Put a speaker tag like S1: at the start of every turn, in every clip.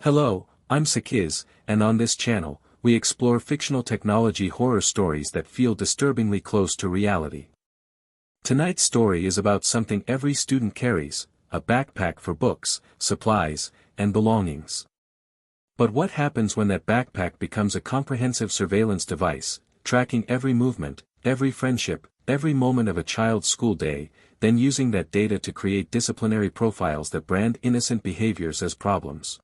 S1: Hello, I'm Sakiz, and on this channel, we explore fictional technology horror stories that feel disturbingly close to reality. Tonight's story is about something every student carries, a backpack for books, supplies, and belongings. But what happens when that backpack becomes a comprehensive surveillance device, tracking every movement, every friendship, every moment of a child's school day, then using that data to create disciplinary profiles that brand innocent behaviors as problems?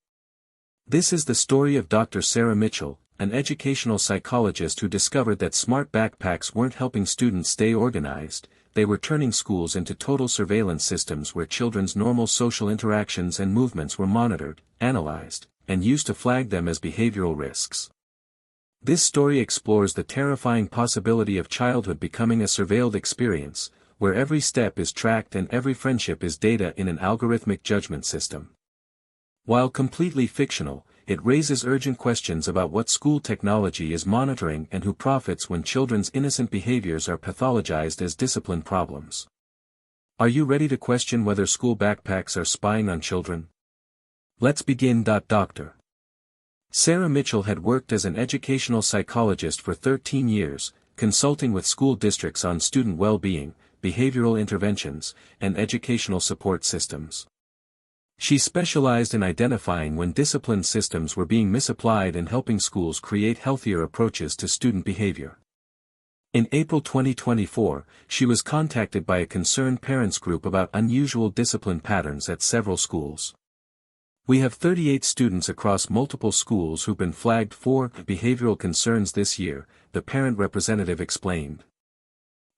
S1: This is the story of Dr. Sarah Mitchell, an educational psychologist who discovered that smart backpacks weren't helping students stay organized, they were turning schools into total surveillance systems where children's normal social interactions and movements were monitored, analyzed, and used to flag them as behavioral risks. This story explores the terrifying possibility of childhood becoming a surveilled experience, where every step is tracked and every friendship is data in an algorithmic judgment system. While completely fictional, it raises urgent questions about what school technology is monitoring and who profits when children's innocent behaviors are pathologized as discipline problems. Are you ready to question whether school backpacks are spying on children? Let's begin. Dr. Sarah Mitchell had worked as an educational psychologist for 13 years, consulting with school districts on student well-being, behavioral interventions, and educational support systems. She specialized in identifying when discipline systems were being misapplied and helping schools create healthier approaches to student behavior. In April 2024, she was contacted by a concerned parents group about unusual discipline patterns at several schools. "We have 38 students across multiple schools who've been flagged for behavioral concerns this year," the parent representative explained.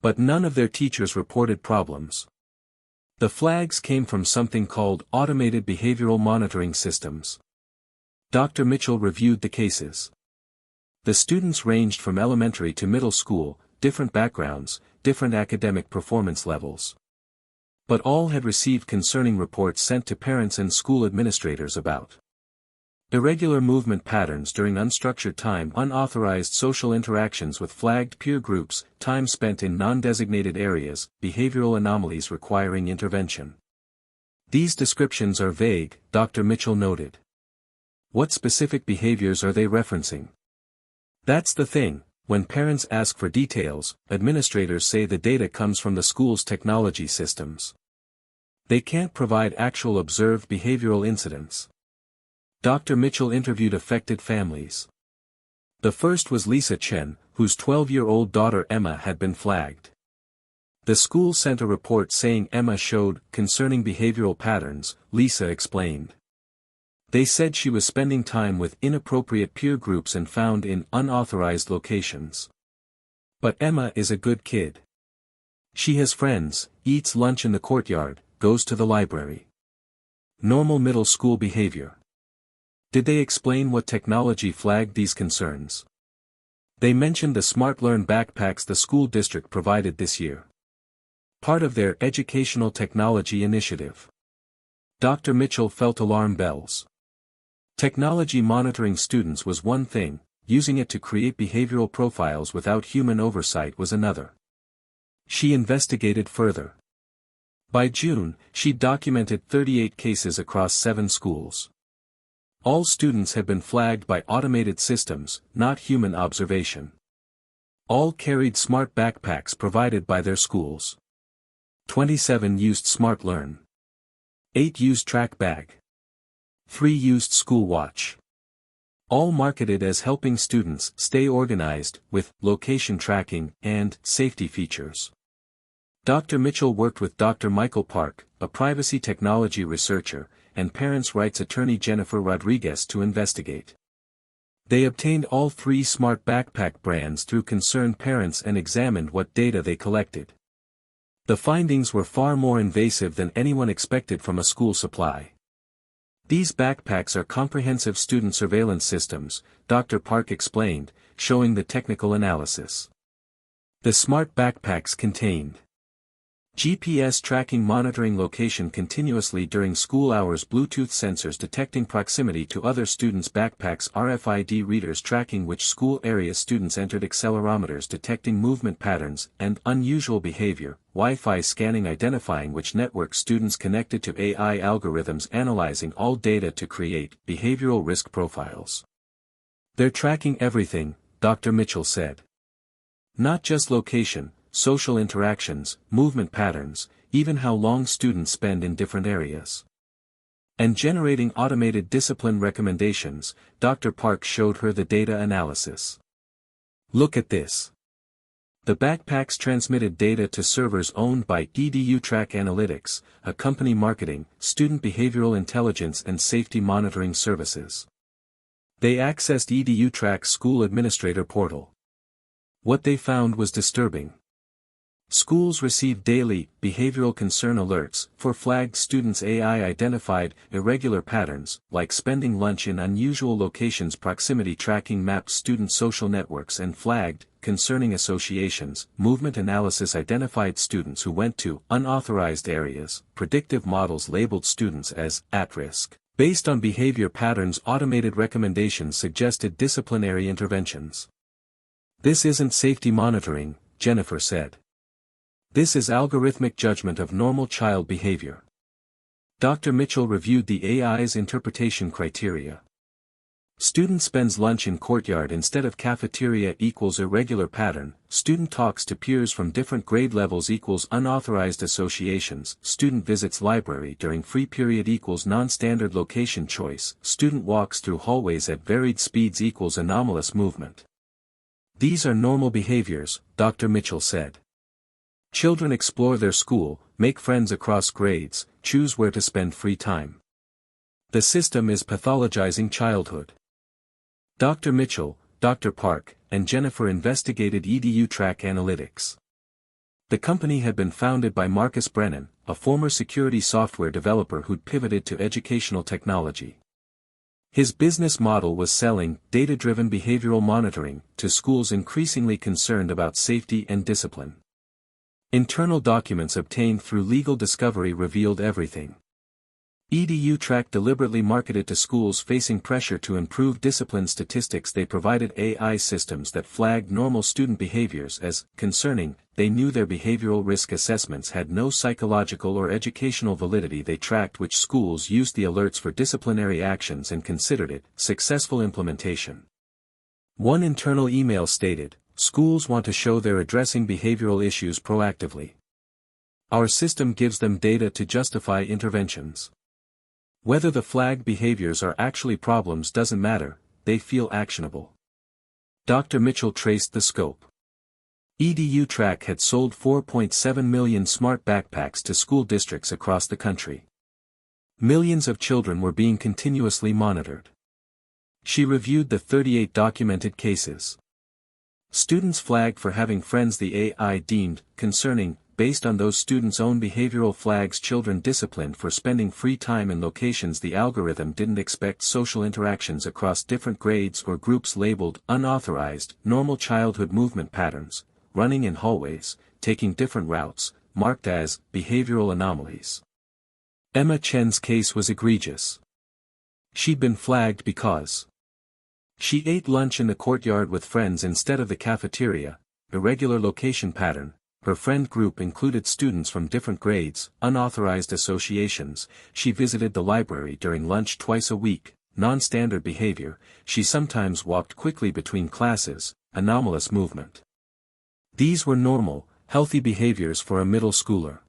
S1: But none of their teachers reported problems. The flags came from something called automated behavioral monitoring systems. Dr. Mitchell reviewed the cases. The students ranged from elementary to middle school, different backgrounds, different academic performance levels. But all had received concerning reports sent to parents and school administrators about irregular movement patterns during unstructured time, unauthorized social interactions with flagged peer groups, time spent in non-designated areas, behavioral anomalies requiring intervention. These descriptions are vague, Dr. Mitchell noted. What specific behaviors are they referencing? That's the thing, when parents ask for details, administrators say the data comes from the school's technology systems. They can't provide actual observed behavioral incidents. Dr. Mitchell interviewed affected families. The first was Lisa Chen, whose 12-year-old daughter Emma had been flagged. The school sent a report saying Emma showed concerning behavioral patterns, Lisa explained. They said she was spending time with inappropriate peer groups and found in unauthorized locations. But Emma is a good kid. She has friends, eats lunch in the courtyard, goes to the library. Normal middle school behavior. Did they explain what technology flagged these concerns? They mentioned the SmartLearn backpacks the school district provided this year. Part of their educational technology initiative. Dr. Mitchell felt alarm bells. Technology monitoring students was one thing, using it to create behavioral profiles without human oversight was another. She investigated further. By June, she documented 38 cases across 7 schools. All students had been flagged by automated systems, not human observation. All carried smart backpacks provided by their schools. 27 used SmartLearn. 8 used Track Bag. 3 used School Watch. All marketed as helping students stay organized, with location tracking and safety features. Dr. Mitchell worked with Dr. Michael Park, a privacy technology researcher, and parents' rights attorney Jennifer Rodriguez to investigate. They obtained all 3 smart backpack brands through concerned parents and examined what data they collected. The findings were far more invasive than anyone expected from a school supply. These backpacks are comprehensive student surveillance systems, Dr. Park explained, showing the technical analysis. The smart backpacks contained GPS tracking monitoring location continuously during school hours, Bluetooth sensors detecting proximity to other students' backpacks, RFID readers tracking which school area students entered, accelerometers detecting movement patterns and unusual behavior, Wi-Fi scanning identifying which network students connected to, AI algorithms analyzing all data to create behavioral risk profiles. They're tracking everything, Dr. Mitchell said. Not just location, social interactions, movement patterns, even how long students spend in different areas. And generating automated discipline recommendations, Dr. Park showed her the data analysis. Look at this. The backpacks transmitted data to servers owned by EduTrack Analytics, a company marketing, student behavioral intelligence and safety monitoring services. They accessed EduTrack's school administrator portal. What they found was disturbing. Schools received daily, behavioral concern alerts for flagged students. AI identified irregular patterns, like spending lunch in unusual locations. Proximity tracking mapped student social networks and flagged concerning associations. Movement analysis identified students who went to unauthorized areas. Predictive models labeled students as at risk. Based on behavior patterns, automated recommendations suggested disciplinary interventions. This isn't safety monitoring, Jennifer said. This is algorithmic judgment of normal child behavior. Dr. Mitchell reviewed the AI's interpretation criteria. Student spends lunch in courtyard instead of cafeteria equals irregular pattern. Student talks to peers from different grade levels equals unauthorized associations. Student visits library during free period equals non-standard location choice. Student walks through hallways at varied speeds equals anomalous movement. These are normal behaviors, Dr. Mitchell said. Children explore their school, make friends across grades, choose where to spend free time. The system is pathologizing childhood. Dr. Mitchell, Dr. Park, and Jennifer investigated EduTrack Analytics. The company had been founded by Marcus Brennan, a former security software developer who'd pivoted to educational technology. His business model was selling data-driven behavioral monitoring to schools increasingly concerned about safety and discipline. Internal documents obtained through legal discovery revealed everything. EduTrack deliberately marketed to schools facing pressure to improve discipline statistics. They provided AI systems that flagged normal student behaviors as concerning. They knew their behavioral risk assessments had no psychological or educational validity. They tracked which schools used the alerts for disciplinary actions and considered it successful implementation. One internal email stated, "Schools want to show they're addressing behavioral issues proactively. Our system gives them data to justify interventions. Whether the flagged behaviors are actually problems doesn't matter, they feel actionable." Dr. Mitchell traced the scope. EduTrack had sold 4.7 million smart backpacks to school districts across the country. Millions of children were being continuously monitored. She reviewed the 38 documented cases. Students flagged for having friends the AI deemed concerning, based on those students' own behavioral flags. Children disciplined for spending free time in locations the algorithm didn't expect. Social interactions across different grades or groups labeled unauthorized. Normal childhood movement patterns, running in hallways, taking different routes, marked as behavioral anomalies. Emma Chen's case was egregious. She'd been flagged because she ate lunch in the courtyard with friends instead of the cafeteria, irregular location pattern. Her friend group included students from different grades, unauthorized associations. She visited the library during lunch twice a week, non-standard behavior. She sometimes walked quickly between classes, anomalous movement. These were normal, healthy behaviors for a middle schooler.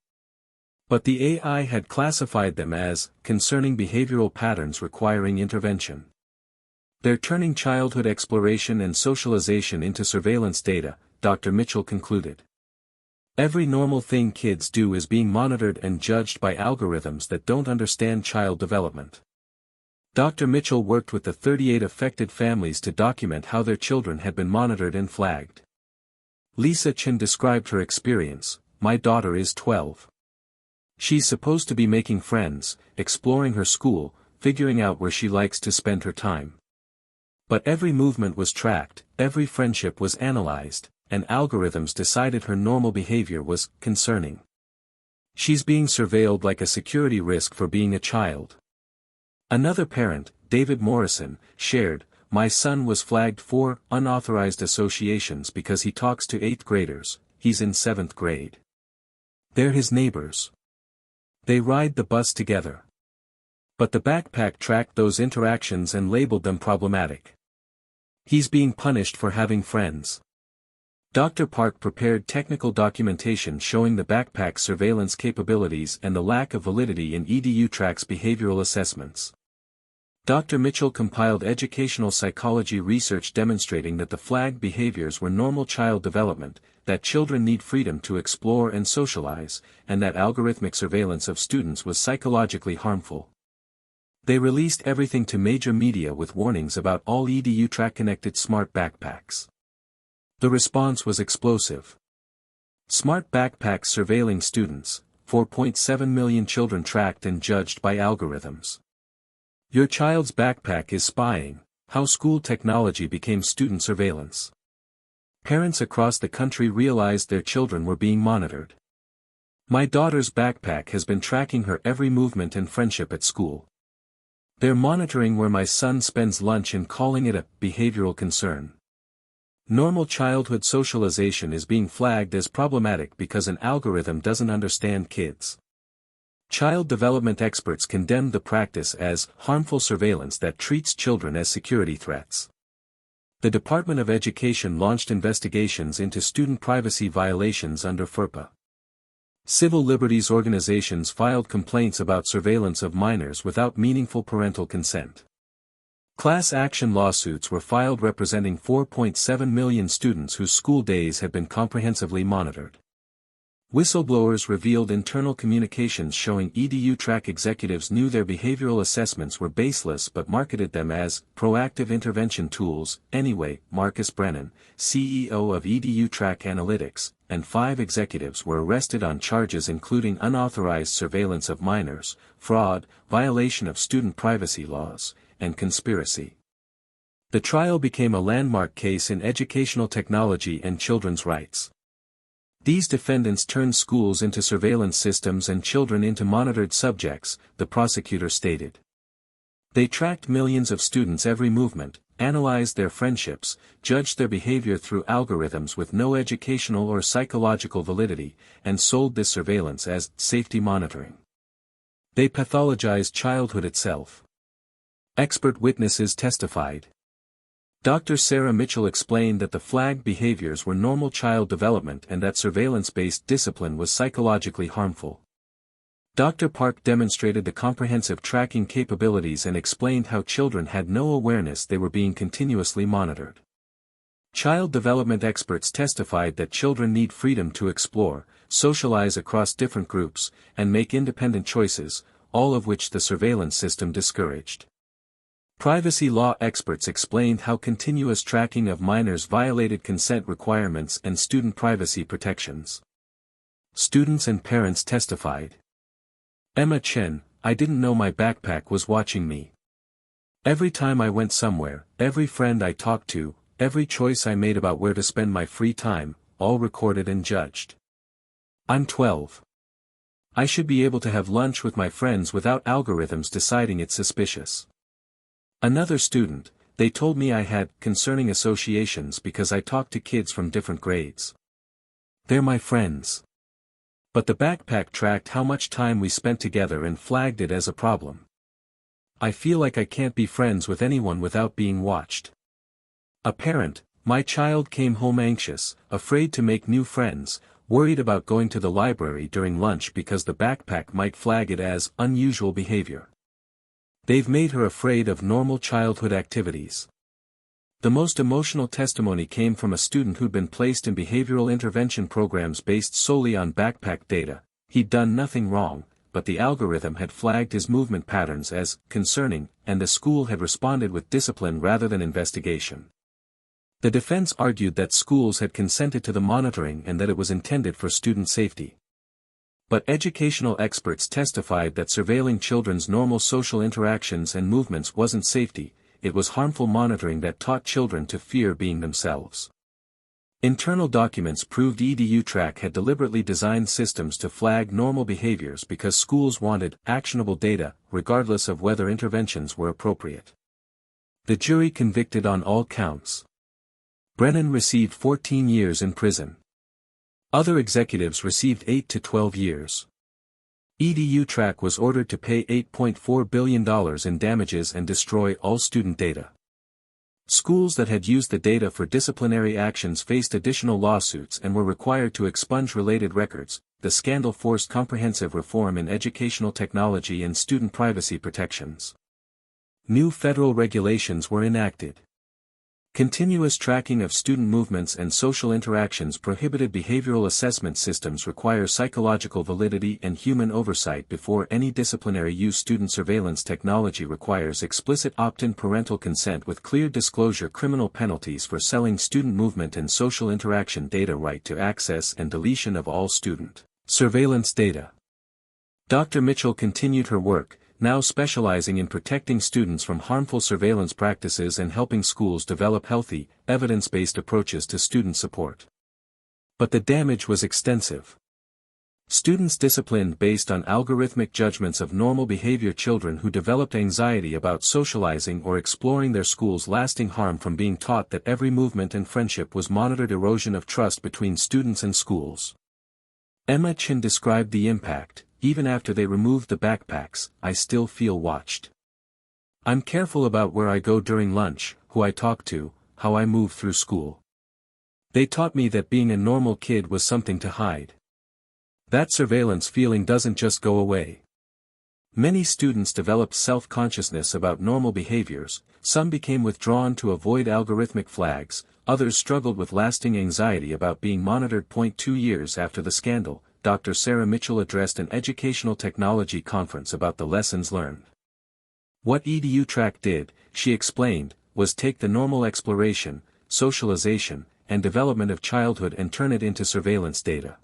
S1: But the AI had classified them as concerning behavioral patterns requiring intervention. They're turning childhood exploration and socialization into surveillance data, Dr. Mitchell concluded. Every normal thing kids do is being monitored and judged by algorithms that don't understand child development. Dr. Mitchell worked with the 38 affected families to document how their children had been monitored and flagged. Lisa Chen described her experience. "My daughter is 12. She's supposed to be making friends, exploring her school, figuring out where she likes to spend her time. But every movement was tracked, every friendship was analyzed, and algorithms decided her normal behavior was concerning. She's being surveilled like a security risk for being a child. Another parent, David Morrison, shared, "My son was flagged for unauthorized associations because he talks to 8th graders, he's in 7th grade. They're his neighbors. They ride the bus together. But the backpack tracked those interactions and labeled them problematic. He's being punished for having friends." Dr. Park prepared technical documentation showing the backpack's surveillance capabilities and the lack of validity in EduTrack's behavioral assessments. Dr. Mitchell compiled educational psychology research demonstrating that the flagged behaviors were normal child development, that children need freedom to explore and socialize, and that algorithmic surveillance of students was psychologically harmful. They released everything to major media with warnings about all EduTrack-connected smart backpacks. The response was explosive. Smart backpacks surveilling students, 4.7 million children tracked and judged by algorithms. Your child's backpack is spying, how school technology became student surveillance. Parents across the country realized their children were being monitored. My daughter's backpack has been tracking her every movement and friendship at school. They're monitoring where my son spends lunch and calling it a behavioral concern. Normal childhood socialization is being flagged as problematic because an algorithm doesn't understand kids. Child development experts condemned the practice as harmful surveillance that treats children as security threats. The Department of Education launched investigations into student privacy violations under FERPA. Civil liberties organizations filed complaints about surveillance of minors without meaningful parental consent. Class action lawsuits were filed representing 4.7 million students whose school days had been comprehensively monitored. Whistleblowers revealed internal communications showing EduTrack executives knew their behavioral assessments were baseless but marketed them as proactive intervention tools. Anyway, Marcus Brennan, CEO of EduTrack Analytics, and 5 executives were arrested on charges including unauthorized surveillance of minors, fraud, violation of student privacy laws, and conspiracy. The trial became a landmark case in educational technology and children's rights. These defendants turned schools into surveillance systems and children into monitored subjects, the prosecutor stated. They tracked millions of students' every movement, analyzed their friendships, judged their behavior through algorithms with no educational or psychological validity, and sold this surveillance as safety monitoring. They pathologized childhood itself. Expert witnesses testified. Dr. Sarah Mitchell explained that the flagged behaviors were normal child development and that surveillance-based discipline was psychologically harmful. Dr. Park demonstrated the comprehensive tracking capabilities and explained how children had no awareness they were being continuously monitored. Child development experts testified that children need freedom to explore, socialize across different groups, and make independent choices, all of which the surveillance system discouraged. Privacy law experts explained how continuous tracking of minors violated consent requirements and student privacy protections. Students and parents testified. Emma Chen, "I didn't know my backpack was watching me. Every time I went somewhere, every friend I talked to, every choice I made about where to spend my free time, all recorded and judged. I'm 12. I should be able to have lunch with my friends without algorithms deciding it's suspicious." Another student, "They told me I had concerning associations because I talked to kids from different grades. They're my friends. But the backpack tracked how much time we spent together and flagged it as a problem. I feel like I can't be friends with anyone without being watched." A parent, "My child came home anxious, afraid to make new friends, worried about going to the library during lunch because the backpack might flag it as unusual behavior. They've made her afraid of normal childhood activities." The most emotional testimony came from a student who'd been placed in behavioral intervention programs based solely on backpack data. He'd done nothing wrong, but the algorithm had flagged his movement patterns as concerning, and the school had responded with discipline rather than investigation. The defense argued that schools had consented to the monitoring and that it was intended for student safety. But educational experts testified that surveilling children's normal social interactions and movements wasn't safety, it was harmful monitoring that taught children to fear being themselves. Internal documents proved EduTrack had deliberately designed systems to flag normal behaviors because schools wanted actionable data, regardless of whether interventions were appropriate. The jury convicted on all counts. Brennan received 14 years in prison. Other executives received 8 to 12 years. EduTrack was ordered to pay $8.4 billion in damages and destroy all student data. Schools that had used the data for disciplinary actions faced additional lawsuits and were required to expunge related records. The scandal forced comprehensive reform in educational technology and student privacy protections. New federal regulations were enacted. Continuous tracking of student movements and social interactions prohibited. Behavioral assessment systems require psychological validity and human oversight before any disciplinary use. Student surveillance technology requires explicit opt-in parental consent with clear disclosure. Criminal penalties for selling student movement and social interaction data. Right to access and deletion of all student surveillance data. Dr. Mitchell continued her work, now specializing in protecting students from harmful surveillance practices and helping schools develop healthy, evidence-based approaches to student support. But the damage was extensive. Students disciplined based on algorithmic judgments of normal behavior. Children who developed anxiety about socializing or exploring their schools. Lasting harm from being taught that every movement and friendship was monitored. Erosion of trust between students and schools. Emma Chin described the impact. Even after they removed the backpacks, I still feel watched. I'm careful about where I go during lunch, who I talk to, how I move through school. They taught me that being a normal kid was something to hide. That surveillance feeling doesn't just go away. Many students developed self-consciousness about normal behaviors, some became withdrawn to avoid algorithmic flags, others struggled with lasting anxiety about being monitored. 2 years after the scandal, Dr. Sarah Mitchell addressed an educational technology conference about the lessons learned. What EduTrack did, she explained, was take the normal exploration, socialization, and development of childhood and turn it into surveillance data.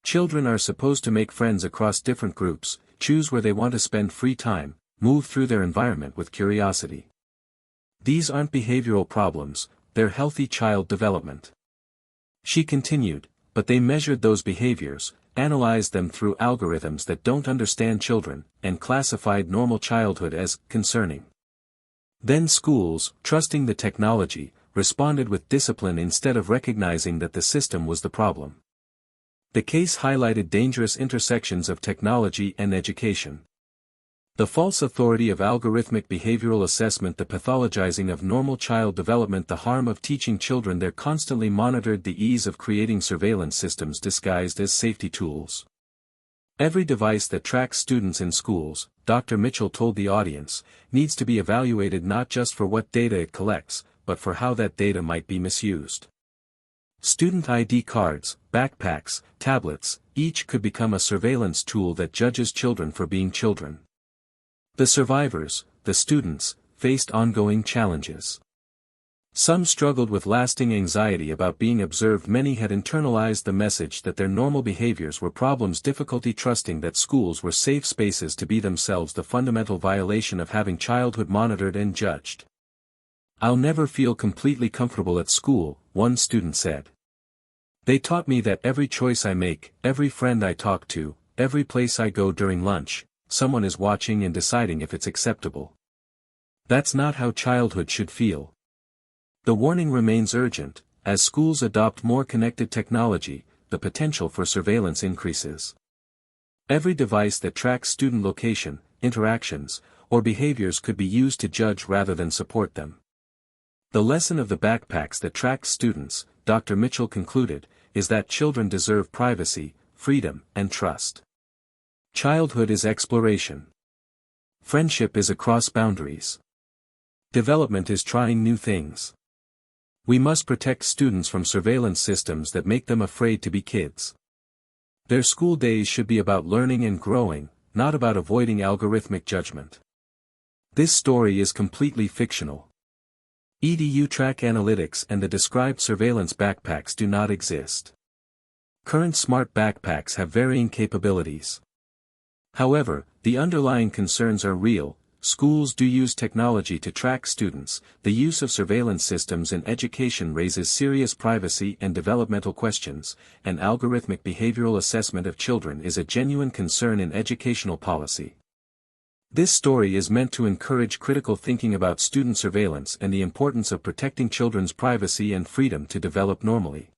S1: Children are supposed to make friends across different groups, choose where they want to spend free time, move through their environment with curiosity. These aren't behavioral problems, they're healthy child development. She continued, but they measured those behaviors, analyzed them through algorithms that don't understand children, and classified normal childhood as concerning. Then schools, trusting the technology, responded with discipline instead of recognizing that the system was the problem. The case highlighted dangerous intersections of technology and education. The false authority of algorithmic behavioral assessment, the pathologizing of normal child development, the harm of teaching children they're constantly monitored, the ease of creating surveillance systems disguised as safety tools. Every device that tracks students in schools, Dr. Mitchell told the audience, needs to be evaluated not just for what data it collects, but for how that data might be misused. Student ID cards, backpacks, tablets, each could become a surveillance tool that judges children for being children. The survivors, the students, faced ongoing challenges. Some struggled with lasting anxiety about being observed. Many had internalized the message that their normal behaviors were problems. Difficulty trusting that schools were safe spaces to be themselves. The fundamental violation of having childhood monitored and judged. I'll never feel completely comfortable at school, one student said. They taught me that every choice I make, every friend I talk to, every place I go during lunch, someone is watching and deciding if it's acceptable. That's not how childhood should feel. The warning remains urgent. As schools adopt more connected technology, the potential for surveillance increases. Every device that tracks student location, interactions, or behaviors could be used to judge rather than support them. The lesson of the backpacks that tracked students, Dr. Mitchell concluded, is that children deserve privacy, freedom, and trust. Childhood is exploration. Friendship is across boundaries. Development is trying new things. We must protect students from surveillance systems that make them afraid to be kids. Their school days should be about learning and growing, not about avoiding algorithmic judgment. This story is completely fictional. EduTrack analytics and the described surveillance backpacks do not exist. Current smart backpacks have varying capabilities. However, the underlying concerns are real. schools do use technology to track students. The use of surveillance systems in education raises serious privacy and developmental questions, and algorithmic behavioral assessment of children is a genuine concern in educational policy. This story is meant to encourage critical thinking about student surveillance and the importance of protecting children's privacy and freedom to develop normally.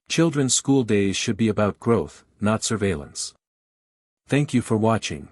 S1: Children's school days should be about growth, not surveillance. Thank you for watching.